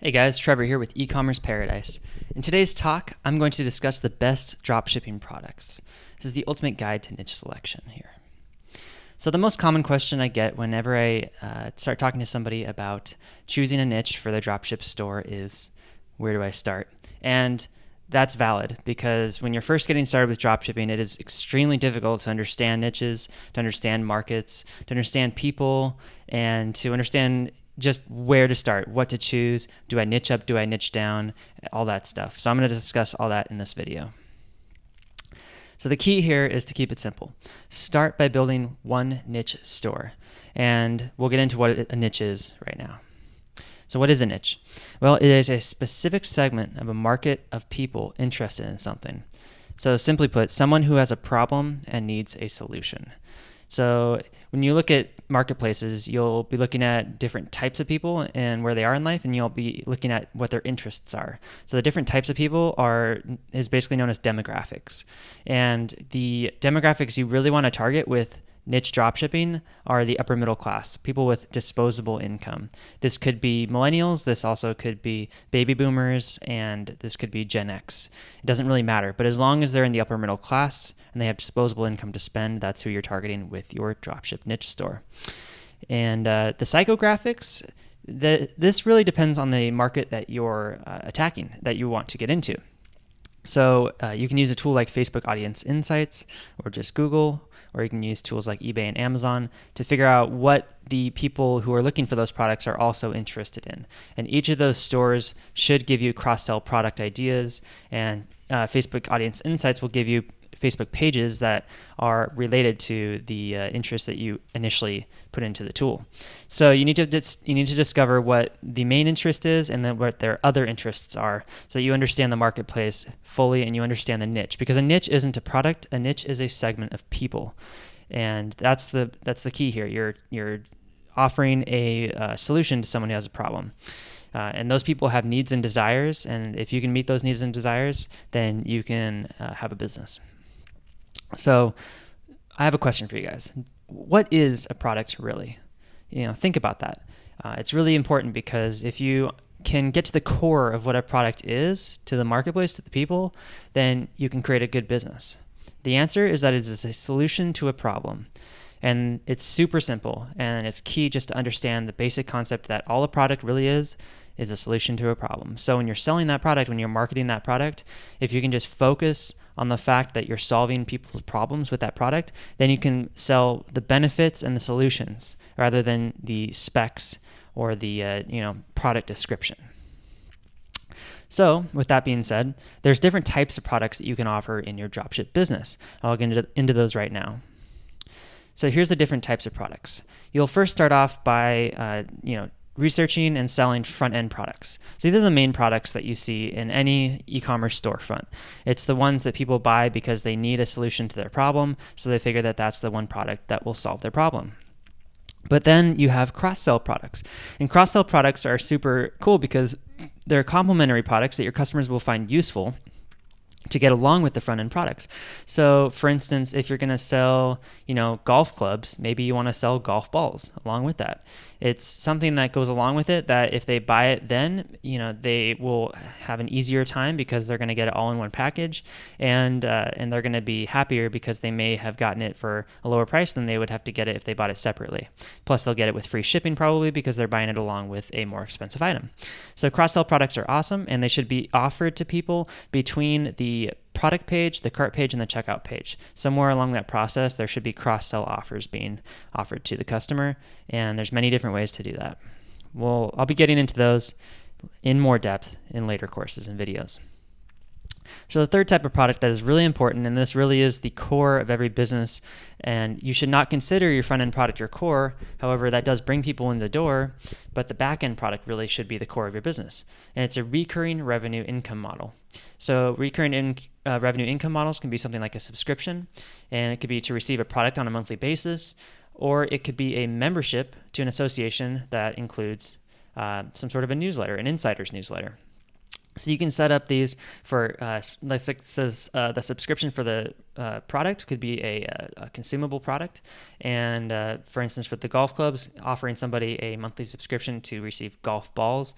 Hey guys, Trevor here with E-commerce Paradise. In today's talk, I'm going to discuss the best dropshipping products. This is the ultimate guide to niche selection here. So the most common question I get whenever I start talking to somebody about choosing a niche for their dropship store is, where do I start? And that's valid because when you're first getting started with dropshipping, it is extremely difficult to understand niches, to understand markets, to understand people, and to understand just where to start, what to choose, do I niche up, do I niche down, all that stuff. So I'm going to discuss all that in this video. So the key here is to keep it simple. Start by building one niche store, and we'll get into what a niche is right now. So what is a niche? Well, it is a specific segment of a market of people interested in something. So simply put, someone who has a problem and needs a solution. So when you look at marketplaces, you'll be looking at different types of people and where they are in life, and you'll be looking at what their interests are. So the different types of people is basically known as demographics. And the demographics you really want to target with niche dropshipping are the upper middle class, people with disposable income. This could be millennials, this also could be baby boomers, and this could be Gen X. It doesn't really matter, but as long as they're in the upper middle class and they have disposable income to spend, that's who you're targeting with your dropship niche store. And the psychographics, this really depends on the market that you're attacking, that you want to get into. So you can use a tool like Facebook Audience Insights or just Google, or you can use tools like eBay and Amazon to figure out what the people who are looking for those products are also interested in. And each of those stores should give you cross-sell product ideas, and Facebook Audience Insights will give you Facebook pages that are related to the interests that you initially put into the tool. So you need to discover what the main interest is and then what their other interests are, so that you understand the marketplace fully and you understand the niche. Because a niche isn't a product; a niche is a segment of people, and that's the key here. You're offering a solution to someone who has a problem. And those people have needs and desires, and if you can meet those needs and desires, then you can have a business. So I have a question for you guys. What is a product really? Think about that. It's really important, because if you can get to the core of what a product is to the marketplace, to the people, then you can create a good business. The answer is that it is a solution to a problem. And it's super simple, and it's key just to understand the basic concept that all a product really is a solution to a problem. So when you're selling that product, when you're marketing that product, if you can just focus on the fact that you're solving people's problems with that product, then you can sell the benefits and the solutions rather than the specs or the product description. So with that being said, there's different types of products that you can offer in your dropship business. I'll get into those right now. So here's the different types of products. You'll first start off by researching and selling front-end products. So these are the main products that you see in any e-commerce storefront. It's the ones that people buy because they need a solution to their problem, so they figure that that's the one product that will solve their problem. But then you have cross-sell products. And cross-sell products are super cool because they're complementary products that your customers will find useful to get along with the front-end products. So for instance, if you're going to sell, golf clubs, maybe you want to sell golf balls along with that. It's something that goes along with it that if they buy it, then, they will have an easier time because they're going to get it all in one package, and they're going to be happier because they may have gotten it for a lower price than they would have to get it if they bought it separately. Plus they'll get it with free shipping probably because they're buying it along with a more expensive item. So cross-sell products are awesome, and they should be offered to people between the product page, the cart page, and the checkout page. Somewhere along that process, there should be cross-sell offers being offered to the customer, and there's many different ways to do that. Well, I'll be getting into those in more depth in later courses and videos. So the third type of product that is really important, and this really is the core of every business, and you should not consider your front-end product your core. However, that does bring people in the door, but the back-end product really should be the core of your business. And it's a recurring revenue income model. So recurring revenue income models can be something like a subscription, and it could be to receive a product on a monthly basis, or it could be a membership to an association that includes some sort of a newsletter, an insider's newsletter. So you can set up these for, the subscription for the product could be a consumable product. And for instance, with the golf clubs, offering somebody a monthly subscription to receive golf balls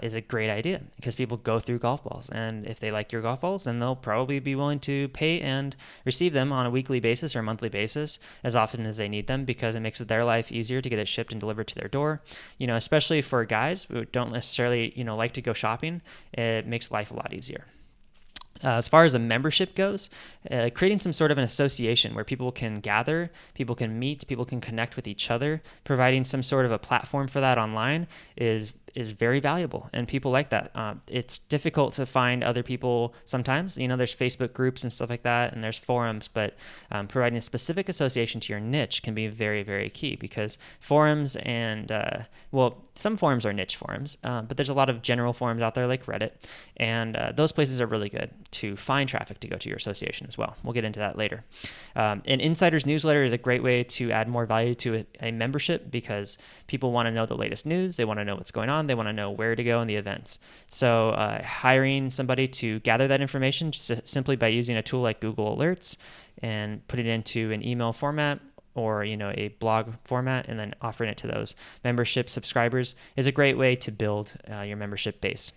is a great idea because people go through golf balls. And if they like your golf balls, then they'll probably be willing to pay and receive them on a weekly basis or a monthly basis as often as they need them, because it makes their life easier to get it shipped and delivered to their door. Especially for guys who don't necessarily, like to go shopping, it makes life a lot easier. As far as a membership goes, creating some sort of an association where people can gather, people can meet, people can connect with each other, providing some sort of a platform for that online is very valuable, and people like that. It's difficult to find other people sometimes. There's Facebook groups and stuff like that, and there's forums, but providing a specific association to your niche can be very, very key, because forums and, some forums are niche forums, but there's a lot of general forums out there like Reddit, and those places are really good to find traffic to go to your association as well. We'll get into that later. An insider's newsletter is a great way to add more value to a membership, because people want to know the latest news, they want to know what's going on, they want to know where to go in the events. So hiring somebody to gather that information just simply by using a tool like Google Alerts and putting it into an email format or a blog format, and then offering it to those membership subscribers is a great way to build your membership base.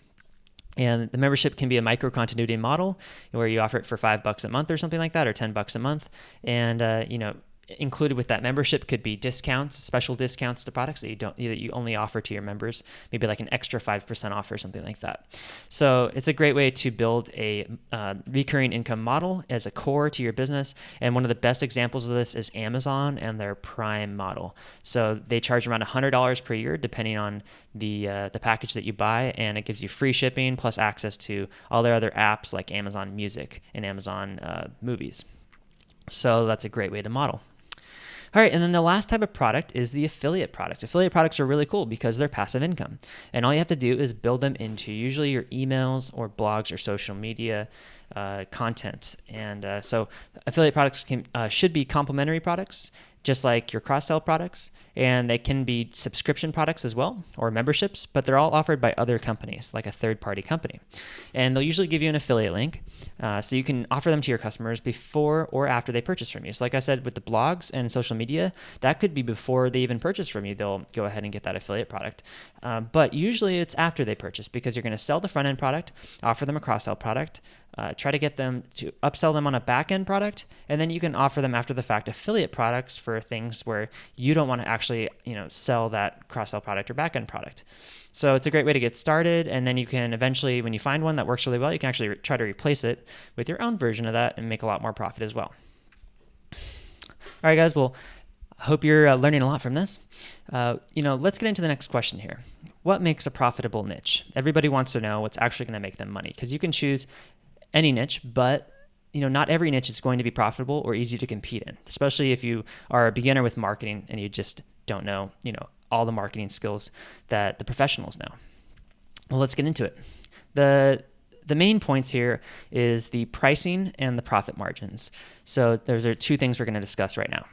And the membership can be a micro continuity model where you offer it for $5 a month or something like that, or $10 a month. And, included with that membership could be discounts, special discounts to products that you only offer to your members, maybe like an extra 5% off or something like that. So it's a great way to build a recurring income model as a core to your business. And one of the best examples of this is Amazon and their Prime model. So they charge around $100 per year, depending on the package that you buy, and it gives you free shipping plus access to all their other apps like Amazon Music and Amazon Movies. So that's a great way to model. All right, and then the last type of product is the affiliate product. Affiliate products are really cool because they're passive income. And all you have to do is build them into usually your emails or blogs or social media content. And so affiliate products should be complementary products, just like your cross-sell products, and they can be subscription products as well, or memberships, but they're all offered by other companies, like a third-party company. And they'll usually give you an affiliate link, so you can offer them to your customers before or after they purchase from you. So like I said, with the blogs and social media, that could be before they even purchase from you. They'll go ahead and get that affiliate product. But usually it's after they purchase, because you're going to sell the front-end product, offer them a cross-sell product, try to get them to upsell them on a back-end product, and then you can offer them after the fact affiliate products for things where you don't want to actually, sell that cross-sell product or back-end product. So it's a great way to get started, and then you can eventually, when you find one that works really well, you can actually try to replace it with your own version of that and make a lot more profit as well. All right, guys. Well, I hope you're learning a lot from this. Let's get into the next question here. What makes a profitable niche? Everybody wants to know what's actually going to make them money, because you can choose any niche, but not every niche is going to be profitable or easy to compete in, especially if you are a beginner with marketing and you just don't know, all the marketing skills that the professionals know. Well, let's get into it. The main points here is the pricing and the profit margins. So those are two things we're going to discuss right now.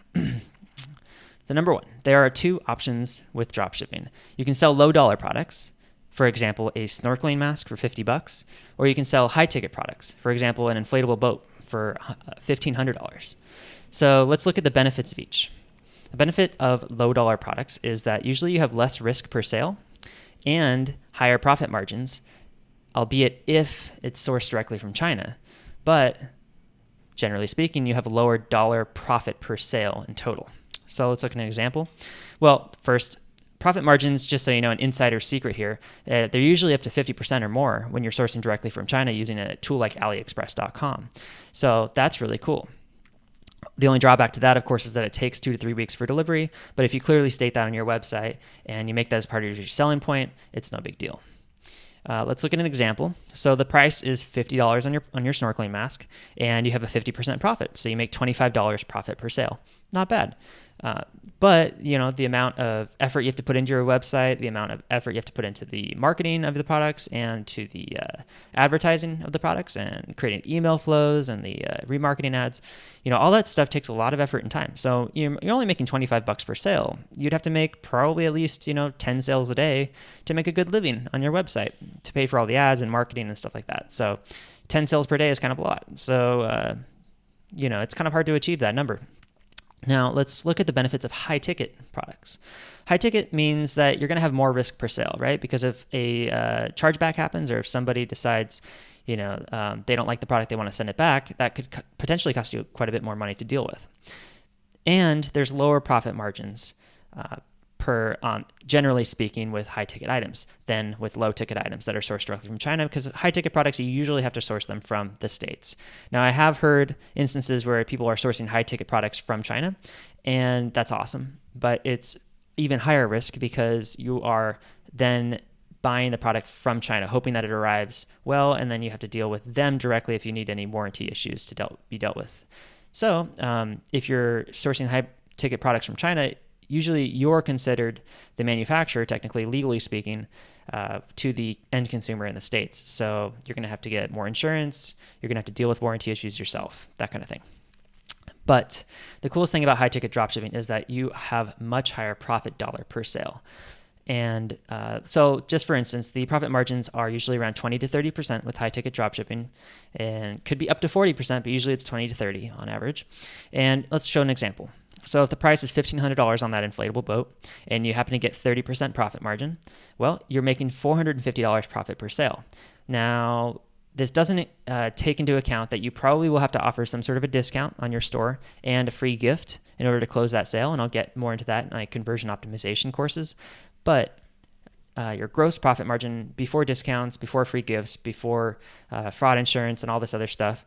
So number one, there are two options with dropshipping. You can sell low dollar products, for example, a snorkeling mask for $50, or you can sell high ticket products, for example, an inflatable boat for $1,500. So let's look at the benefits of each. The benefit of low dollar products is that usually you have less risk per sale and higher profit margins, albeit if it's sourced directly from China. But generally speaking, you have a lower dollar profit per sale in total. So let's look at an example. Well, first, profit margins, just so you know, an insider secret here, they're usually up to 50% or more when you're sourcing directly from China using a tool like AliExpress.com. So that's really cool. The only drawback to that, of course, is that it takes 2 to 3 weeks for delivery. But if you clearly state that on your website and you make that as part of your selling point, it's no big deal. Let's look at an example. So the price is $50 on your snorkeling mask, and you have a 50% profit. So you make $25 profit per sale. Not bad. But the amount of effort you have to put into your website, the amount of effort you have to put into the marketing of the products and to the advertising of the products and creating email flows and the remarketing ads, all that stuff takes a lot of effort and time. So you're only making $25 per sale. You'd have to make probably at least 10 sales a day to make a good living on your website, to pay for all the ads and marketing and stuff like that. So 10 sales per day is kind of a lot. So it's kind of hard to achieve that number. Now, let's look at the benefits of high-ticket products. High-ticket means that you're going to have more risk per sale, right? Because if a chargeback happens, or if somebody decides, they don't like the product, they want to send it back, that could potentially cost you quite a bit more money to deal with. And there's lower profit margins generally speaking, with high-ticket items than with low-ticket items that are sourced directly from China, because high-ticket products, you usually have to source them from the States. Now, I have heard instances where people are sourcing high-ticket products from China, and that's awesome, but it's even higher risk because you are then buying the product from China, hoping that it arrives well, and then you have to deal with them directly if you need any warranty issues to be dealt with. So if you're sourcing high-ticket products from China, usually you're considered the manufacturer, technically, legally speaking, to the end consumer in the States. So you're going to have to get more insurance. You're going to have to deal with warranty issues yourself, that kind of thing. But the coolest thing about high-ticket dropshipping is that you have much higher profit dollar per sale. And so just for instance, the profit margins are usually around 20 to 30% with high-ticket dropshipping, and could be up to 40%, but usually it's 20 to 30 on average. And let's show an example. So if the price is $1,500 on that inflatable boat and you happen to get 30% profit margin, well, you're making $450 profit per sale. Now, this doesn't take into account that you probably will have to offer some sort of a discount on your store and a free gift in order to close that sale, and I'll get more into that in my conversion optimization courses. But your gross profit margin before discounts, before free gifts, before fraud insurance and all this other stuff,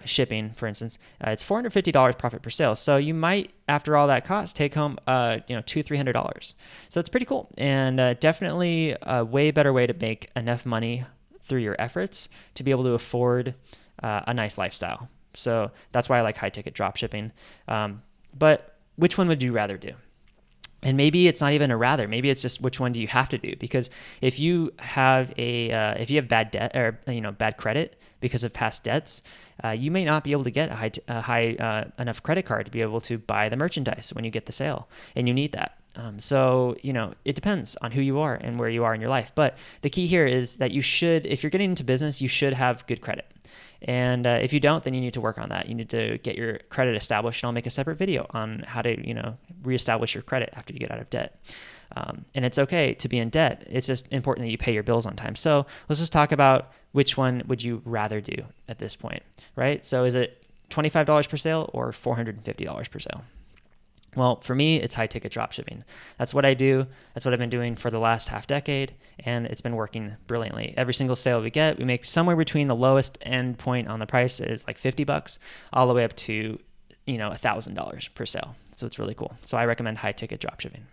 shipping, for instance, it's $450 profit per sale. So you might, after all that cost, take home, $200-$300. So it's pretty cool, and definitely a way better way to make enough money through your efforts to be able to afford a nice lifestyle. So that's why I like high-ticket dropshipping. But which one would you rather do? And maybe it's not even a rather. Maybe it's just which one do you have to do? Because if you have bad debt or bad credit because of past debts, you may not be able to get a high enough credit card to be able to buy the merchandise when you get the sale, and you need that. So it depends on who you are and where you are in your life. But the key here is that if you're getting into business, you should have good credit. And if you don't, then you need to work on that. You need to get your credit established, and I'll make a separate video on how to, reestablish your credit after you get out of debt. And it's okay to be in debt. It's just important that you pay your bills on time. So let's just talk about which one would you rather do at this point, right? So is it $25 per sale or $450 per sale? Well, for me, it's high-ticket dropshipping. That's what I do. That's what I've been doing for the last half decade, and it's been working brilliantly. Every single sale we get, we make somewhere between the lowest end point on the price is like $50, all the way up to $1,000 per sale. So it's really cool. So I recommend high-ticket dropshipping.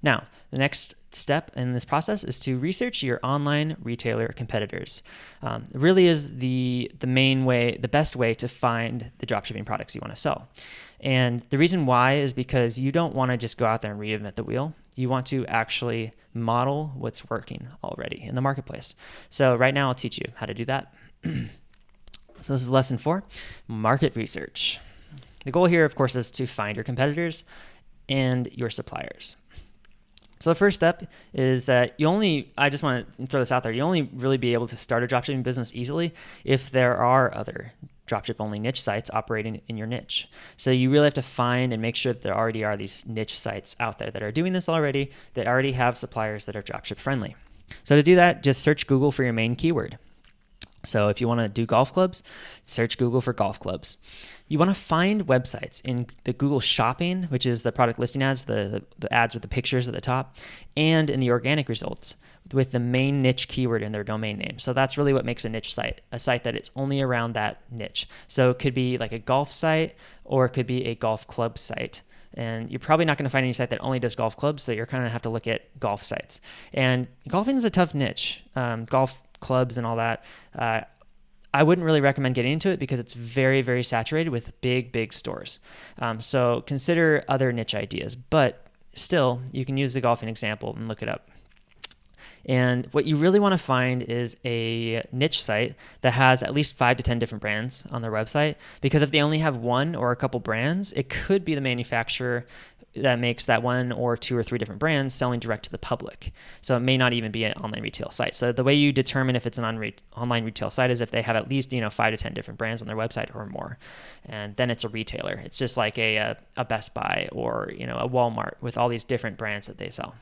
Now, the next step in this process is to research your online retailer competitors. It really is the best way to find the dropshipping products you want to sell. And the reason why is because you don't want to just go out there and reinvent the wheel. You want to actually model what's working already in the marketplace. So right now I'll teach you how to do that. So this is lesson 4, market research. The goal here, of course, is to find your competitors and your suppliers. So the first step is that I just want to throw this out there, you only really be able to start a dropshipping business easily if there are other dropship only niche sites operating in your niche. So you really have to find and make sure that there already are these niche sites out there that are doing this already, that already have suppliers that are dropship friendly. So to do that, just search Google for your main keyword. So if you want to do golf clubs, search Google for golf clubs. You want to find websites in the Google Shopping, which is the product listing ads, the ads with the pictures at the top, and in the organic results with the main niche keyword in their domain name. So that's really what makes a niche site, a site that it's only around that niche. So it could be like a golf site, or it could be a golf club site. And you're probably not going to find any site that only does golf clubs, so you're kind of have to look at golf sites. And golfing is a tough niche. Golf clubs and all that. I wouldn't really recommend getting into it because it's very, very saturated with big stores. So consider other niche ideas, but still, you can use the golfing example and look it up. And what you really want to find is a niche site that has at least 5 to 10 different brands on their website, because if they only have one or a couple brands, it could be the manufacturer that makes that one or two or three different brands selling direct to the public. So it may not even be an online retail site. So the way you determine if it's an online retail site is if they have at least 5 to 10 different brands on their website or more, and then it's a retailer. It's just like a Best Buy or a Walmart with all these different brands that they sell.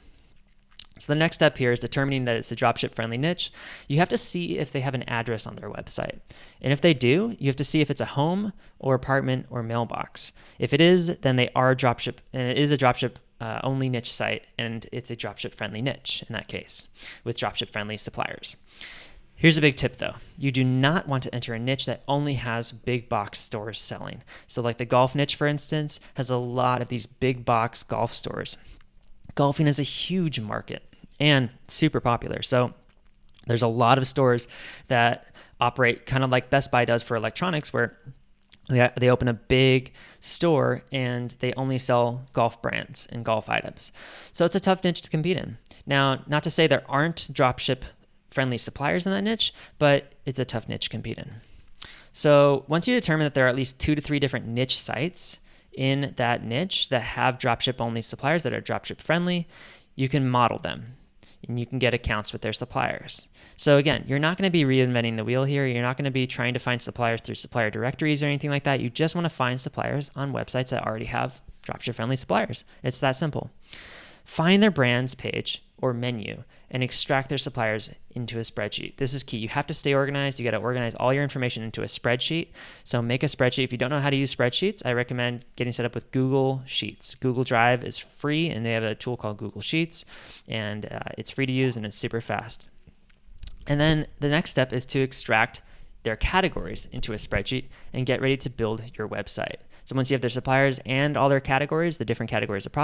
So the next step here is determining that it's a dropship friendly niche. You have to see if they have an address on their website. And if they do, you have to see if it's a home or apartment or mailbox. If it is, then they are dropship, and it is a dropship only niche site, and it's a dropship friendly niche in that case with dropship friendly suppliers. Here's a big tip though. You do not want to enter a niche that only has big box stores selling. So like the golf niche, for instance, has a lot of these big box golf stores. Golfing is a huge market and super popular. So there's a lot of stores that operate kind of like Best Buy does for electronics, where they open a big store and they only sell golf brands and golf items. So it's a tough niche to compete in. Now, not to say there aren't dropship friendly suppliers in that niche, but it's a tough niche to compete in. So once you determine that there are at least 2 to 3 different niche sites in that niche that have dropship only suppliers that are dropship friendly, you can model them and you can get accounts with their suppliers. So again, you're not going to be reinventing the wheel here. You're not going to be trying to find suppliers through supplier directories or anything like that. You just want to find suppliers on websites that already have dropship friendly suppliers. It's that simple. Find their brands page or menu and extract their suppliers into a spreadsheet. This is key. You have to stay organized. You got to organize all your information into a spreadsheet. So make a spreadsheet. If you don't know how to use spreadsheets, I recommend getting set up with Google Sheets. Google Drive is free, and they have a tool called Google Sheets, and it's free to use and it's super fast. And then the next step is to extract their categories into a spreadsheet and get ready to build your website. So once you have their suppliers and all their categories, the different categories of products,